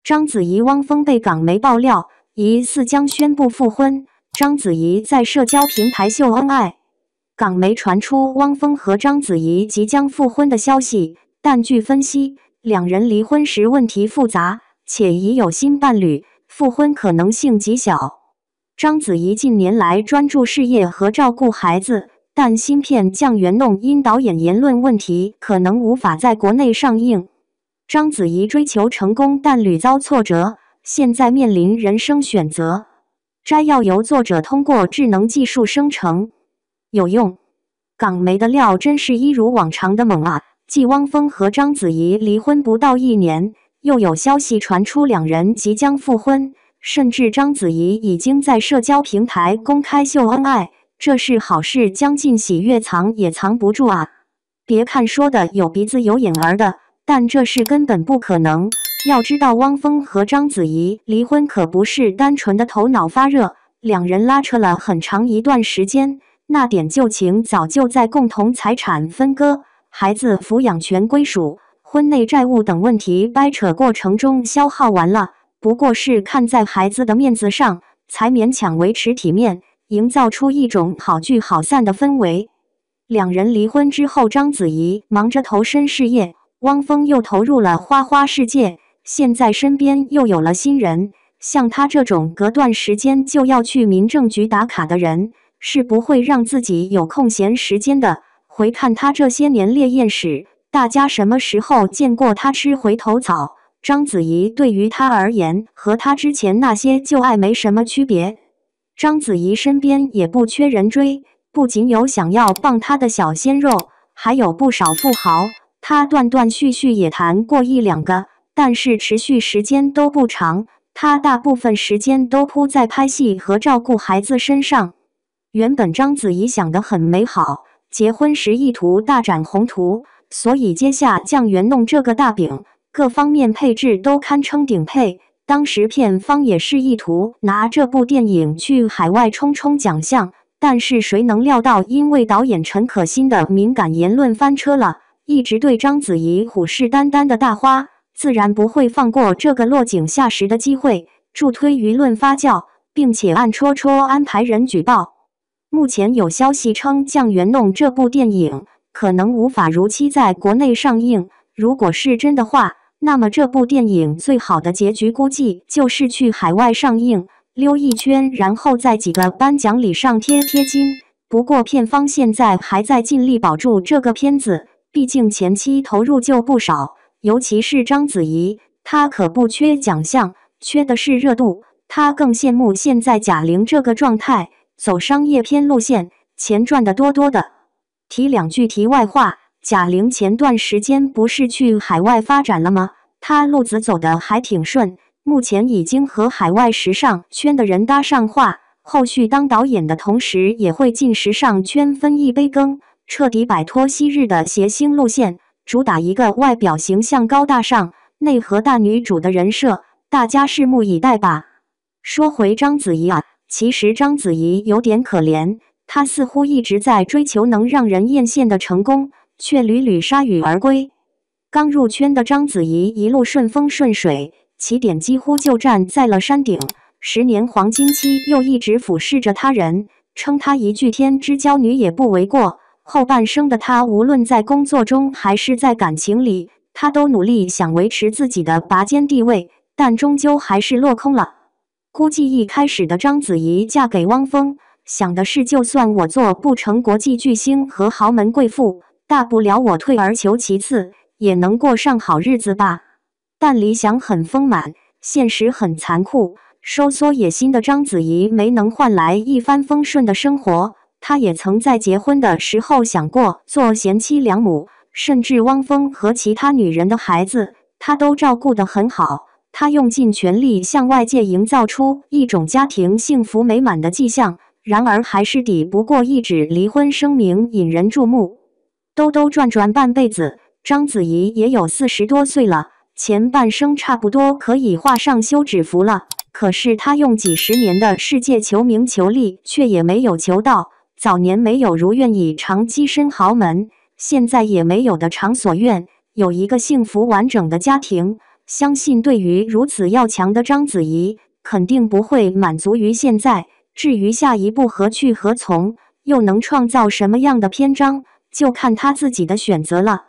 章子怡、汪峰被港媒爆料，疑似将宣布复婚。章子怡在社交平台秀恩爱，港媒传出汪峰和章子怡即将复婚的消息，但据分析，两人离婚时问题复杂，且已有新伴侣，复婚可能性极小。章子怡近年来专注事业和照顾孩子，但新片《酱园弄》因导演言论问题，可能无法在国内上映。章子怡追求成功，但屡遭挫折，现在面临人生选择。摘要由作者通过智能技术生成。有用。港媒的料真是一如往常的猛啊！继汪峰和章子怡离婚不到1年，又有消息传出两人即将复婚，甚至章子怡已经在社交平台公开秀恩爱，这是好事将近喜悦藏也藏不住啊！别看说的有鼻子有眼儿的，但这是根本不可能。要知道，汪峰和章子怡离婚可不是单纯的头脑发热，两人拉扯了很长一段时间，那点旧情早就在共同财产分割、孩子抚养权归属、婚内债务等问题掰扯过程中消耗完了，不过是看在孩子的面子上，才勉强维持体面，营造出一种好聚好散的氛围。两人离婚之后，章子怡忙着投身事业，汪峰又投入了花花世界，现在身边又有了新人。像他这种隔段时间就要去民政局打卡的人，是不会让自己有空闲时间的。回看他这些年烈焰史，大家什么时候见过他吃回头草？章子怡对于他而言，和他之前那些旧爱没什么区别。章子怡身边也不缺人追，不仅有想要傍她的小鲜肉，还有不少富豪。他断断续续也谈过1、2个，但是持续时间都不长。他大部分时间都扑在拍戏和照顾孩子身上。原本章子怡想得很美好，结婚时意图大展宏图，所以接下酱园弄这个大饼，各方面配置都堪称顶配。当时片方也是意图拿这部电影去海外冲奖项，但是谁能料到，因为导演陈可辛的敏感言论翻车了，一直对章子怡虎视眈眈的大花，自然不会放过这个落井下石的机会，助推舆论发酵，并且暗戳戳安排人举报。目前有消息称，《酱园弄》这部电影可能无法如期在国内上映。如果是真的话，那么这部电影最好的结局估计就是去海外上映，溜一圈，然后在几个颁奖礼上贴金。不过片方现在还在尽力保住这个片子，毕竟前期投入就不少。尤其是章子怡，她可不缺奖项，缺的是热度。她更羡慕现在贾玲这个状态，走商业片路线，钱赚得多的。提2句题外话，贾玲前段时间不是去海外发展了吗？她路子走得还挺顺，目前已经和海外时尚圈的人搭上话，后续当导演的同时也会进时尚圈分一杯羹，彻底摆脱昔日的谐星路线，主打一个外表形象高大上、内核大女主的人设，大家拭目以待吧。说回章子怡啊，其实章子怡有点可怜，她似乎一直在追求能让人艳羡的成功，却屡屡铩羽而归。刚入圈的章子怡一路顺风顺水，起点几乎就站在了山顶，10年黄金期又一直俯视着他人，称她一句天之娇女也不为过。后半生的她，无论在工作中还是在感情里，她都努力想维持自己的拔尖地位，但终究还是落空了。估计一开始的章子怡嫁给汪峰，想的是就算我做不成国际巨星和豪门贵妇，大不了我退而求其次，也能过上好日子吧。但理想很丰满，现实很残酷，收缩野心的章子怡没能换来一帆风顺的生活。她也曾在结婚的时候想过做贤妻良母，甚至汪峰和其他女人的孩子，她都照顾得很好。她用尽全力向外界营造出一种家庭幸福美满的迹象，然而还是抵不过一纸离婚声明引人注目。兜兜转转半辈子，章子怡也有40多岁了，前半生差不多可以画上休止符了。可是她用几十年的世界求名求利，却也没有求到。早年没有如愿以偿跻身豪门，现在也没有的偿所愿，有一个幸福完整的家庭。相信对于如此要强的章子怡，肯定不会满足于现在。至于下一步何去何从，又能创造什么样的篇章，就看她自己的选择了。